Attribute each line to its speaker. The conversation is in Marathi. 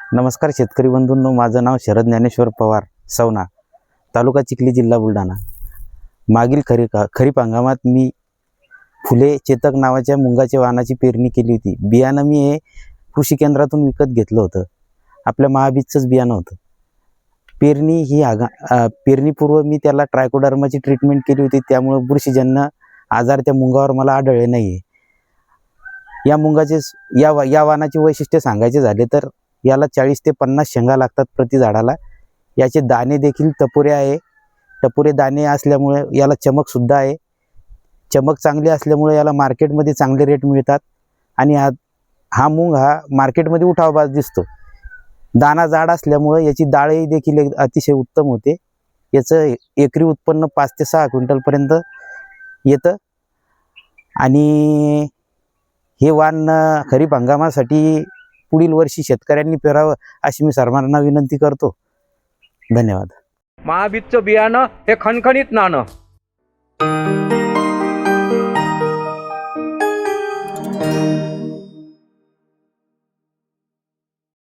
Speaker 1: नमस्कार शेतकरी बंधूंनो, माझं नाव शरद ज्ञानेश्वर पवार, सवना, तालुका चिखली, जिल्हा बुलढाणा। मागील खरीप हंगामात मी फुले चेतक नावाच्या मुंगाच्या वाणाची पेरणी केली होती। बियाणं मी हे कृषी केंद्रातून विकत घेतलं होतं। आपल्या महाबीजचंच बियाणं होतं। पेरणीपूर्व मी त्याला ट्रायकोडर्माची ट्रीटमेंट केली होती, त्यामुळे बुरशीजन्य आजार त्या मुंगावर मला आढळले नाही। या मुंगाचे या वाणाचे वैशिष्ट्य सांगायचे झाले तर याला 40 ते 50 शेंगा लागतात प्रति झाडाला। याचे दाणे देखील टपोरे आहे। टपोरे दाणे असल्यामुळे याला चमक सुद्धा आहे। चमक चांगली असल्यामुळे याला मार्केटमध्ये चांगले रेट मिळतात आणि हा मूग मार्केटमध्ये उठावबाज दिसतो। दाना जाड असल्यामुळे याची डाळही देखील अतिशय उत्तम होते। याचं एकरी उत्पन्न 5 ते 6 क्विंटलपर्यंत येतं आणि हे वाण खरीप हंगामासाठी पुढील वर्षी शेतकऱ्यांनी पेरावं अशी मी सर्वांना विनंती करतो। धन्यवाद।
Speaker 2: महाबीजचं बियाणं हे खणखणीत नाणं।